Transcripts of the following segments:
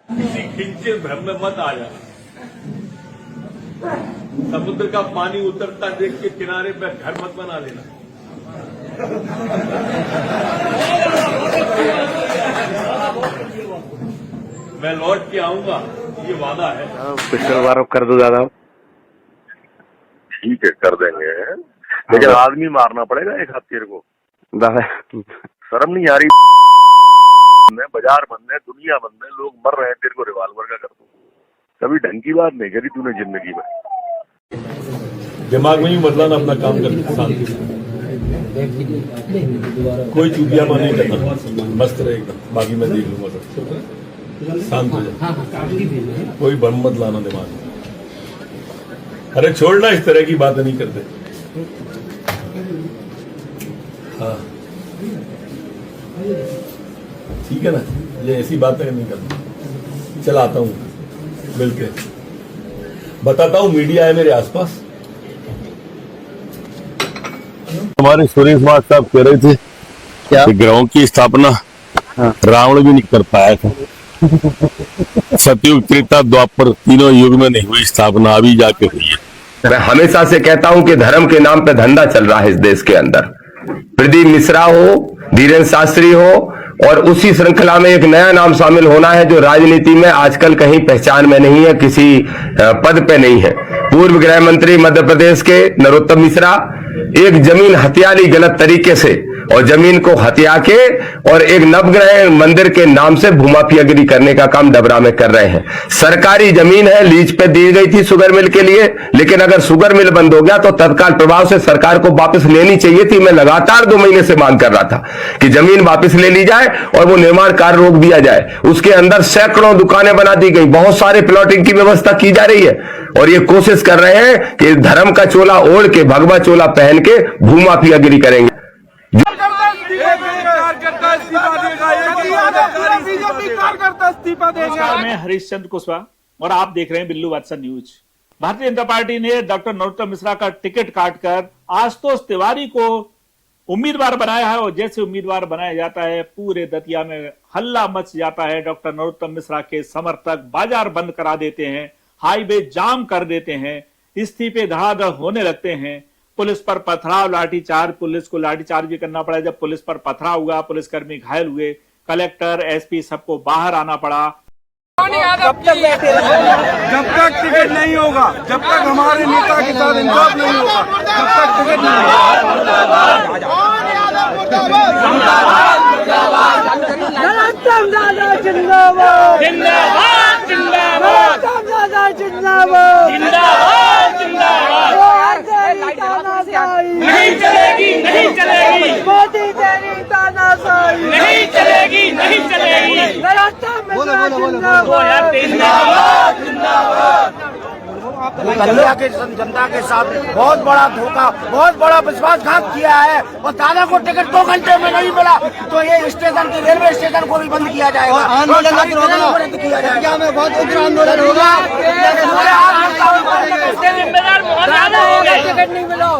किसी खिंचे भ्रम में मत आ जा। समुद्र का पानी उतरता देख के किनारे पर घर मत बना लेना। मैं लौट के आऊंगा, ये वादा है। पिछले बार कर दो दादा। ठीक है, कर देंगे, लेकिन आदमी मारना पड़ेगा एक हाथ तेरे को। दादा शर्म नहीं आ रही? बाजार बंद है, दुनिया बंद है, लोग मर रहे हैं, तेरे को रिवाल्वर का कर दो। कभी ढंग की बात नहीं करी तूने जिंदगी में। दिमाग में ही बदलाना, अपना काम कर शांति से। कोई चूतियामा नहीं करना, मस्त रहे एकदम। बाकी मैं देख लूंगा सब, शांत हो जाए। कोई भ्रम मत लाना दिमाग में। अरे छोड़ना, इस तरह की बातें नहीं करते। हाँ ठीक है ना, ये ऐसी बातें नहीं करना। चल आता हूँ, मिलके बताता हूँ। मीडिया है मेरे आसपास। हमारे सुरेश महाराज साहब कह रहे थे क्या? कि ग्रहों की स्थापना रावण भी नहीं कर पाया था। सतयुग, त्रेता, द्वापर तीनों युग में नहीं हुई स्थापना, अभी जाके हुई है। मैं हमेशा से कहता हूं कि धर्म के नाम पे धंधा चल रहा है इस देश के अंदर। प्रदीप मिश्रा हो, धीरेन्द्र शास्त्री हो, और उसी श्रृंखला में एक नया नाम शामिल होना है जो राजनीति में आजकल कहीं पहचान में नहीं है, किसी पद पे नहीं है। पूर्व गृह मंत्री मध्य प्रदेश के नरोत्तम मिश्रा एक जमीन हत्या ली गलत तरीके से, और जमीन को हत्या के और एक नवग्रह मंदिर के नाम से भूमाफियागिरी करने का काम डबरा में कर रहे हैं। सरकारी जमीन है, लीज पे दी गई थी शुगर मिल के लिए, लेकिन अगर शुगर मिल बंद हो गया तो तत्काल प्रभाव से सरकार को वापस लेनी चाहिए थी। मैं लगातार 2 महीने से मांग कर रहा था कि जमीन वापस ले ली जाए और वो निर्माण कार्य रोक दिया जाए। उसके अंदर सैकड़ों दुकानें बना दी गई, बहुत सारे प्लॉटिंग की व्यवस्था की जा रही है, और ये कोशिश कर रहे हैं कि धर्म का चोला ओढ़ के, भगवा चोला पहन के भूमाफियागिरी करेंगे। मैं हरीशचंद्र कुशवाहा और आप देख रहे हैं बिल्लू वात्सल्य न्यूज। भारतीय जनता पार्टी ने डॉक्टर नरोत्तम मिश्रा का टिकट काटकर आशुतोष तिवारी को उम्मीदवार बनाया है, और जैसे उम्मीदवार बनाया जाता है पूरे दतिया में हल्ला मच जाता है। डॉक्टर नरोत्तम मिश्रा के समर्थक बाजार बंद करा देते हैं, हाईवे जाम कर देते हैं, इस्तीफे धड़ाधड़ होने लगते हैं। पुलिस पर पथराव, लाठीचार्ज, पुलिस को लाठीचार्ज भी करना पड़ा। जब पुलिस पर पथराव हुआ, पुलिसकर्मी घायल हुए, कलेक्टर, एसपी सबको बाहर आना पड़ा। जब तक टिकट नहीं होगा, जब तक हमारे नेता के साथ इंसाफ नहीं होगा, तब तक टिकट नहीं नहीं चलेगी, नहीं चलेगी, मोदी तेरी तानाशाही नहीं चलेगी, नहीं चलेगी। दलिया के जनता के साथ बहुत बड़ा धोखा, बहुत बड़ा विश्वासघात किया है, और दादा को टिकट 2 घंटे में नहीं मिला तो ये स्टेशन के रेलवे स्टेशन को भी बंद किया जाएगा, आंदोलन रद्द किया जाएगा। में बहुत उग्र आंदोलन होगा। टिकट नहीं मिला,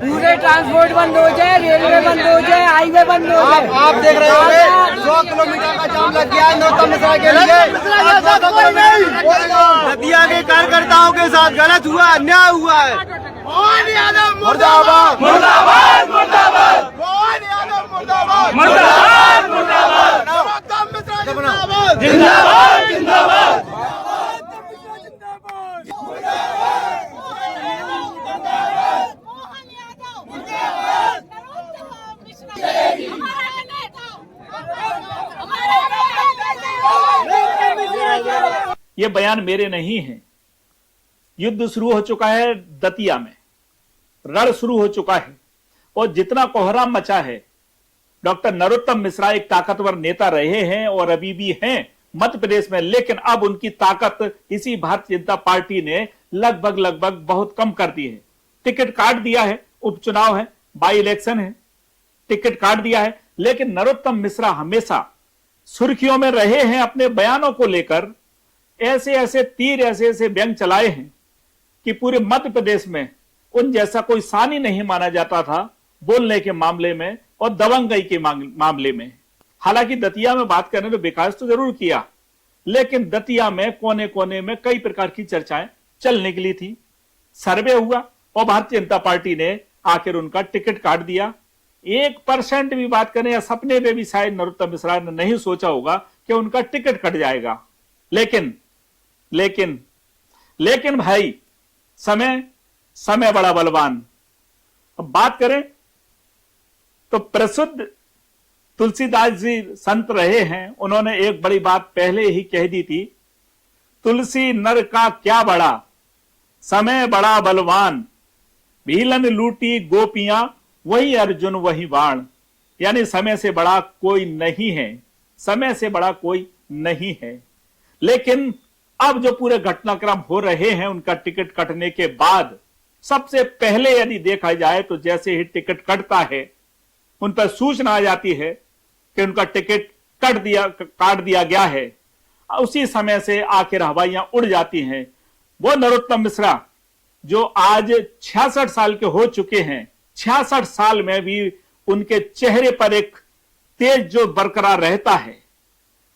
पूरे ट्रांसपोर्ट बंद हो जाए, रेलवे बंद हो जाए, हाईवे बंद हो जाए। आप देख रहे होंगे 100 किलोमीटर का जाम लग गया है नरोत्तम मिश्रा के लिए। दतिया के कार्यकर्ताओं के साथ गलत हुआ, अन्याय हुआ है। मुर्दाबाद, मुर्दाबाद, मुर्दाबाद, मुर्दाबाद, मुर्दाबाद, मुर्दाबाद, नरोत्तम मिश्रा जिंदाबाद, जिंदाबाद, जिंदाबाद। ये बयान मेरे नहीं है। युद्ध शुरू हो चुका है दतिया में, रण शुरू हो चुका है, और जितना कोहराम मचा है, डॉक्टर नरोत्तम मिश्रा एक ताकतवर नेता रहे हैं और अभी भी हैं मध्य प्रदेश में, लेकिन अब उनकी ताकत इसी भारतीय जनता पार्टी ने लगभग बहुत कम कर दी है। टिकट काट दिया है, उपचुनाव है, बाई इलेक्शन है, टिकट काट दिया है, लेकिन नरोत्तम मिश्रा हमेशा सुर्खियों में रहे हैं अपने बयानों को लेकर। ऐसे तीर, ऐसे व्यंग चलाए हैं कि पूरे मध्य प्रदेश में उन जैसा कोई सानी नहीं माना जाता था बोलने के मामले में और दबंगई के मामले में। हालांकि दतिया में बात करने तो विकास तो जरूर किया, लेकिन दतिया में कोने कोने में कई प्रकार की चर्चाएं चल निकली थी। सर्वे हुआ और भारतीय जनता पार्टी ने आखिर उनका टिकट काट दिया। 1% भी बात करें या सपने में भी शायद नरोत्तम मिश्रा ने नहीं सोचा होगा कि उनका टिकट कट जाएगा। लेकिन भाई समय बड़ा बलवान। अब बात करें तो प्रसिद्ध तुलसीदास जी संत रहे हैं, उन्होंने एक बड़ी बात पहले ही कह दी थी, तुलसी नर का क्या बड़ा, समय बड़ा बलवान, भीलन लूटी गोपियां, वही अर्जुन वही बाण। यानी समय से बड़ा कोई नहीं है, समय से बड़ा कोई नहीं है। लेकिन अब जो पूरे घटनाक्रम हो रहे हैं उनका टिकट कटने के बाद, सबसे पहले यदि देखा जाए तो जैसे ही टिकट कटता है उन पर सूचना आ जाती है कि उनका टिकट काट दिया गया है, उसी समय से आखिर हवाइयां उड़ जाती हैं। वो नरोत्तम मिश्रा जो आज 66 साल के हो चुके हैं, 66 साल में भी उनके चेहरे पर एक तेज जो बरकरार रहता है,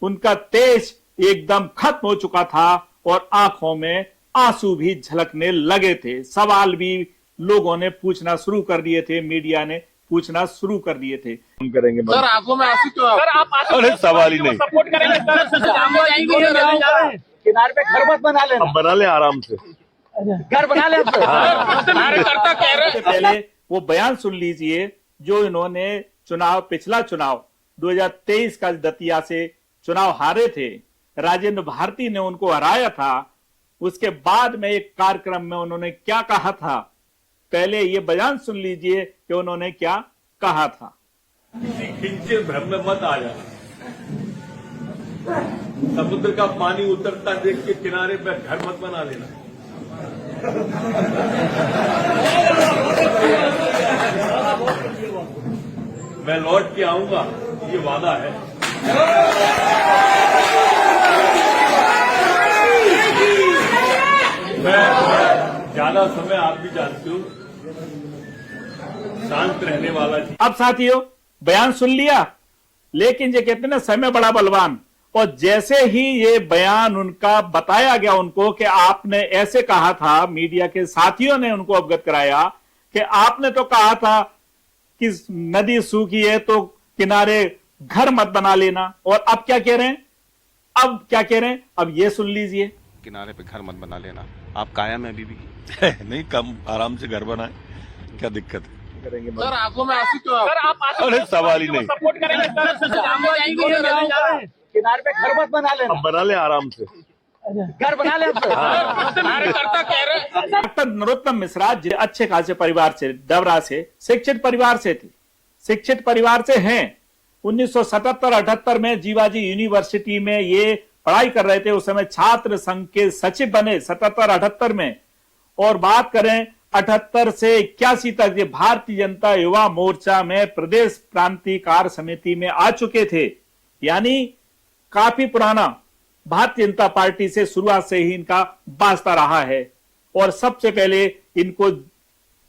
उनका तेज एकदम खत्म हो चुका था और आंखों में आंसू भी झलकने लगे थे। सवाल भी लोगों ने पूछना शुरू कर दिए थे, मीडिया ने पूछना शुरू कर दिए थे। हम करेंगे सर आंखों में आंसू क्यों? सर आप अरे सवाल ही नहीं। सपोर्ट करेंगे किनारे पे घर मत बना लेना। बना ले आराम से, घर बना ले। कार्यकर्ता कह रहे हैं। पहले वो बयान सुन लीजिए जो इन्होंने पिछला चुनाव 2023 का दतिया से चुनाव हारे थे, राजेंद्र भारती ने उनको हराया था। उसके बाद में एक कार्यक्रम में उन्होंने क्या कहा था, पहले ये बयान सुन लीजिए कि उन्होंने क्या कहा था। किंचित भ्रम में मत आ जा, समुद्र का पानी उतरता देख के किनारे पर घर मत बना लेना। मैं लौट के आऊंगा, ये वादा है। मैं ज्यादा समय आप भी जानते हो शांत रहने वाला थी। अब साथियों बयान सुन लिया, लेकिन ये कहते ना समय बड़ा बलवान। और जैसे ही ये बयान उनका बताया गया उनको कि आपने ऐसे कहा था, मीडिया के साथियों ने उनको अवगत कराया कि आपने तो कहा था कि नदी सूखी है तो किनारे घर मत बना लेना, और अब क्या कह रहे हैं, अब ये सुन लीजिए। किनारे पे घर मत बना लेना, आप कायम है अभी भी? नहीं, कम आराम से घर बनाए, क्या दिक्कत है? करेंगे सर आंखों में आंसू क्यों? सर आप अरे सवाल ही नहीं। सपोर्ट करेंगे किनारे पे घर मत बना लेना। बना ले आराम से, घर बना ले। कार्यकर्ता कह रहे हैं। डॉक्टर नरोत्तम मिश्रा अच्छे खासे परिवार से, डबरा से, शिक्षित परिवार से थे, शिक्षित परिवार से हैं। 1977-78 में जीवाजी यूनिवर्सिटी में ये पढ़ाई कर रहे थे। उस समय छात्र संघ के सचिव बने 77-78 में। और बात करें 78 से 81 तक ये भारतीय जनता युवा मोर्चा में प्रदेश क्रांतिकार समिति में आ चुके थे। यानी काफी पुराना भारतीय जनता पार्टी से शुरुआत से ही इनका वास्ता रहा है। और सबसे पहले इनको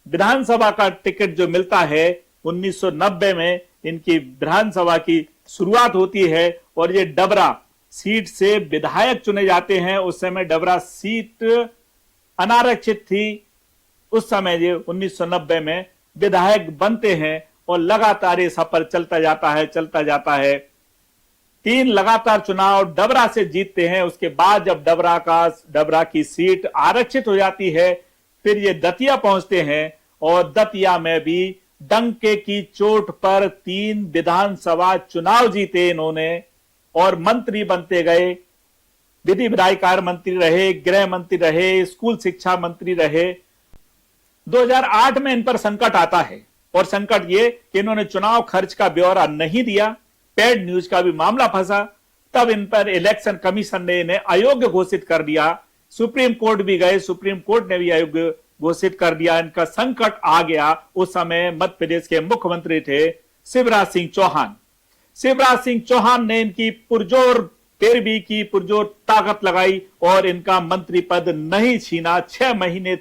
विधानसभा का टिकट जो मिलता है 1990 में, इनकी विधानसभा की शुरुआत होती है और ये डबरा सीट से विधायक चुने जाते हैं। उस समय डबरा सीट अनारक्षित थी, उस समय ये 1990 में विधायक बनते हैं और लगातार ये सफर चलता जाता है। 3 लगातार चुनाव डबरा से जीतते हैं। उसके बाद जब डबरा की सीट आरक्षित हो जाती है, फिर ये दतिया पहुंचते हैं और दतिया में भी डंके की चोट पर 3 विधानसभा चुनाव जीते इन्होंने और मंत्री बनते गए। विधि विधायी कार्य मंत्री रहे, गृह मंत्री रहे, स्कूल शिक्षा मंत्री रहे। 2008 में इन पर संकट आता है और संकट ये कि इन्होंने चुनाव खर्च का ब्यौरा नहीं दिया, पेड न्यूज का भी मामला फंसा। तब इन पर इलेक्शन कमीशन ने इन्हें अयोग्य घोषित कर दिया। सुप्रीम कोर्ट भी गए, सुप्रीम कोर्ट ने भी अयोग्य घोषित कर दिया। इनका संकट आ गया। उस समय मध्य प्रदेश के मुख्यमंत्री थे शिवराज सिंह चौहान। शिवराज सिंह चौहान ने इनकी पुरजोर पैरवी की, पुरजोर ताकत लगाई और इनका मंत्री पद नहीं छीना। 6 महीने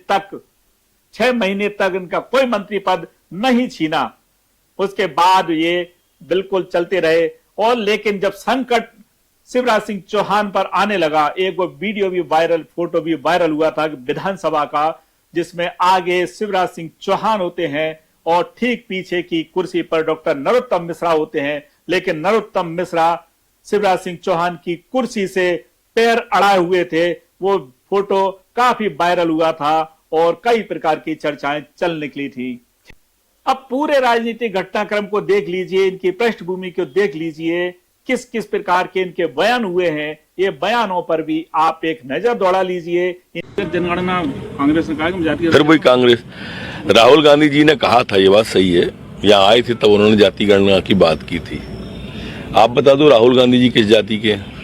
तक इनका कोई मंत्री पद नहीं छीना। उसके बाद ये बिल्कुल चलते रहे। और लेकिन जब संकट शिवराज सिंह चौहान पर आने लगा। एक वो वीडियो भी वायरल, फोटो भी वायरल हुआ था विधानसभा का, जिसमें आगे शिवराज सिंह चौहान होते हैं और ठीक पीछे की कुर्सी पर डॉक्टर नरोत्तम मिश्रा होते हैं। लेकिन नरोत्तम मिश्रा शिवराज सिंह चौहान की कुर्सी से पैर अड़ाए हुए थे। वो फोटो काफी वायरल हुआ था और कई प्रकार की चर्चाएं चल निकली थी। अब पूरे राजनीतिक घटनाक्रम को देख लीजिए, इनकी पृष्ठभूमि को देख लीजिए, किस किस प्रकार के इनके बयान हुए हैं। ये बयानों पर भी आप एक नजर दौड़ा लीजिए। जनगणना कांग्रेस ने कहा कि जातीय, फिर वही कांग्रेस, राहुल गांधी जी ने कहा था, ये बात सही है, यहाँ आए थे तब उन्होंने जाति गणना की बात की थी। आप बता दो राहुल गांधी जी किस जाति के हैं?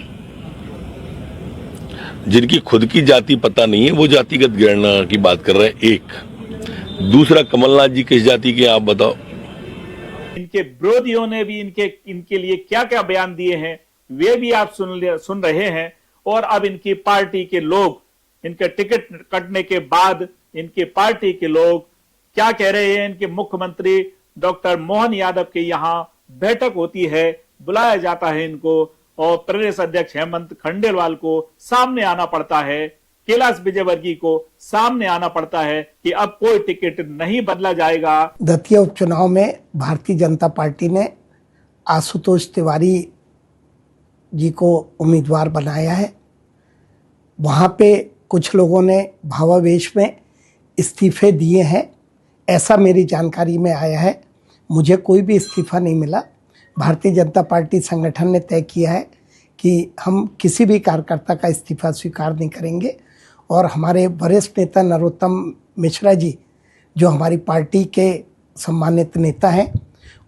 जिनकी खुद की जाति पता नहीं है वो जातिगत गणना की बात कर रहे हैं। एक दूसरा, कमलनाथ जी किस जाति के, आप बताओ। इनके विरोधियों ने भी इनके लिए क्या क्या बयान दिए हैं वे भी आप सुन रहे हैं। और अब इनकी पार्टी के लोग, इनके टिकट कटने के बाद इनकी पार्टी के लोग क्या कह रहे हैं। इनके मुख्यमंत्री डॉक्टर मोहन यादव के यहाँ बैठक होती है, बुलाया जाता है इनको, और प्रदेश अध्यक्ष हेमंत खंडेलवाल को सामने आना पड़ता है, कैलाश विजयवर्गीय को सामने आना पड़ता है कि अब कोई टिकट नहीं बदला जाएगा। दतिया उपचुनाव में भारतीय जनता पार्टी ने आशुतोष तिवारी जी को उम्मीदवार बनाया है। वहां पे कुछ लोगों ने भावावेश में इस्तीफे दिए हैं, ऐसा मेरी जानकारी में आया है। मुझे कोई भी इस्तीफा नहीं मिला। भारतीय जनता पार्टी संगठन ने तय किया है कि हम किसी भी कार्यकर्ता का इस्तीफा स्वीकार नहीं करेंगे। और हमारे वरिष्ठ नेता नरोत्तम मिश्रा जी, जो हमारी पार्टी के सम्मानित नेता हैं,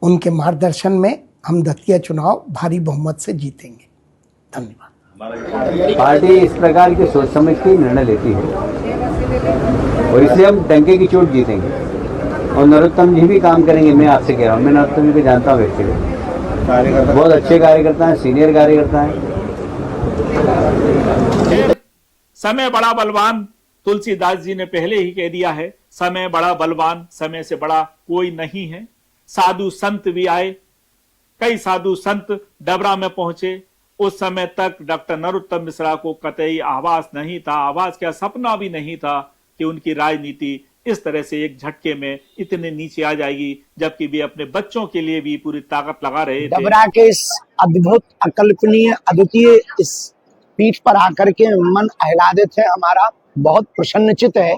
उनके मार्गदर्शन में हम दतिया चुनाव भारी बहुमत से जीतेंगे। धन्यवाद। पार्टी इस प्रकार की सोच समझ के निर्णय लेती है और इसलिए हम डंके की चोट जीतेंगे। और नरोत्तम जी भी काम करेंगे, मैं आपसे कह रहा हूँ। मैं नरोत्तम जी को जानता हूँ व्यक्तिगत, बहुत अच्छे कार्यकर्ता हैं, सीनियर कार्यकर्ता हैं। समय बड़ा बलवान, तुलसीदास जी ने पहले ही कह दिया है, समय बड़ा बलवान, समय से बड़ा कोई नहीं है। साधु संत भी आए, कई साधु संत डबरा में पहुंचे। उस समय तक डॉक्टर नरोत्तम मिश्रा को कतई आभास नहीं था, आभास क्या सपना भी नहीं था कि उनकी राजनीति इस तरह से एक झटके में इतने नीचे आ जाएगी, जबकि वे अपने बच्चों के लिए भी पूरी ताकत लगा रहे थे। डबरा के इस अद्भुत, अकल्पनीय, अद्वितीय इस पीठ पर आकर के मन आह्लादित है, हमारा बहुत प्रसन्नचित है।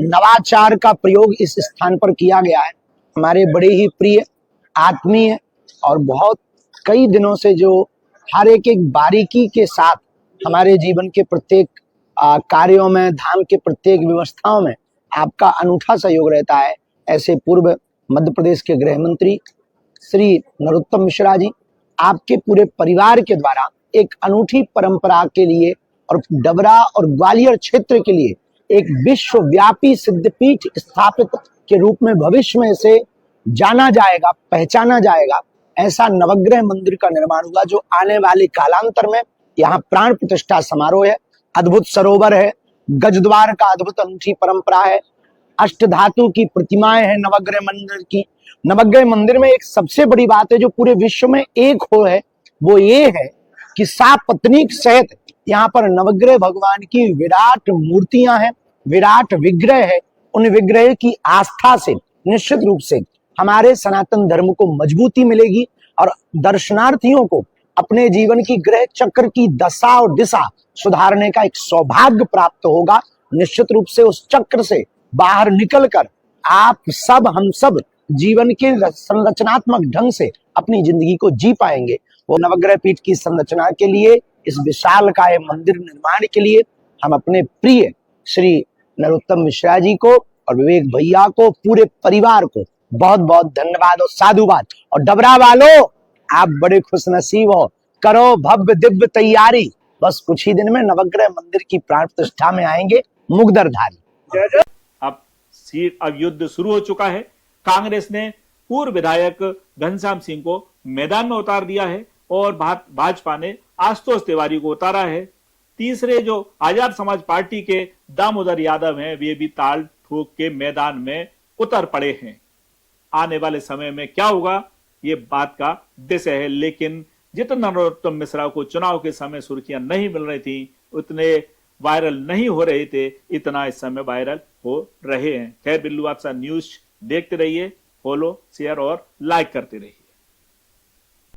नवाचार का प्रयोग इस स्थान पर किया गया है। हमारे बड़े ही प्रिय, आत्मीय और बहुत कई दिनों से जो हर एक बारीकी के साथ हमारे जीवन के प्रत्येक कार्यों में, धाम के प्रत्येक व्यवस्थाओं में आपका अनूठा सहयोग रहता है, ऐसे पूर्व मध्य प्रदेश के गृह मंत्री श्री नरोत्तम मिश्रा जी, आपके पूरे परिवार के द्वारा एक अनूठी परंपरा के लिए और डबरा और ग्वालियर क्षेत्र के लिए एक विश्वव्यापी सिद्धपीठ स्थापित के रूप में भविष्य में से जाना जाएगा, पहचाना जाएगा, ऐसा नवग्रह मंदिर का निर्माण हुआ, जो आने वाले कालांतर में यहाँ प्राण प्रतिष्ठा समारोह है। अद्भुत सरोवर है, गजद्वार का अद्भुत अनूठी परंपरा है, अष्टधातु की प्रतिमाएं हैं नवग्रह मंदिर की। नवग्रह मंदिर में एक सबसे बड़ी बात है जो पूरे विश्व में एक हो है, वो ये है कि सात पत्नीक सहित यहाँ पर नवग्रह भगवान की विराट मूर्तियां हैं, विराट विग्रह है। उन विग्रह की आस्था से निश्चित रूप से हमारे सनातन धर्म को मजबूती मिलेगी और दर्शनार्थियों को अपने जीवन की ग्रह चक्र की दशा और दिशा सुधारने का एक सौभाग्य प्राप्त होगा। निश्चित रूप से उस चक्र से बाहर निकलकर आप सब, हम सब जीवन के संरचनात्मक ढंग से अपनी जिंदगी को जी पाएंगे। वो नवग्रह पीठ की संरचना के लिए, इस विशालकाय मंदिर निर्माण के लिए हम अपने प्रिय श्री नरोत्तम मिश्रा जी को और विवेक भैया को, पूरे परिवार को बहुत बहुत धन्यवाद और साधुवाद। और डबरा वालों, आप बड़े खुशनसीब हो, करो भव्य दिव्य तैयारी, बस कुछ ही दिन में नवग्रह मंदिर की प्राण प्रतिष्ठा में आएंगे मुगदरधारी। अब युद्ध शुरू हो चुका है। कांग्रेस ने पूर्व विधायक घनश्याम सिंह को मैदान में उतार दिया है और भाजपा ने आशुतोष तिवारी को उतारा है। तीसरे जो आजाद समाज पार्टी के दामोदर यादव हैं, वे भी ताल ठोक के मैदान में उतर पड़े हैं। आने वाले समय में क्या होगा ये बात का विषय है, लेकिन जितना नरोत्तम मिश्रा को चुनाव के समय सुर्खियां नहीं मिल रही थी, उतने वायरल नहीं हो रहे थे, इतना इस समय वायरल हो रहे हैं। खैर बिल्लू बादशाह न्यूज देखते रहिए, फॉलो, शेयर और लाइक करते रहिए।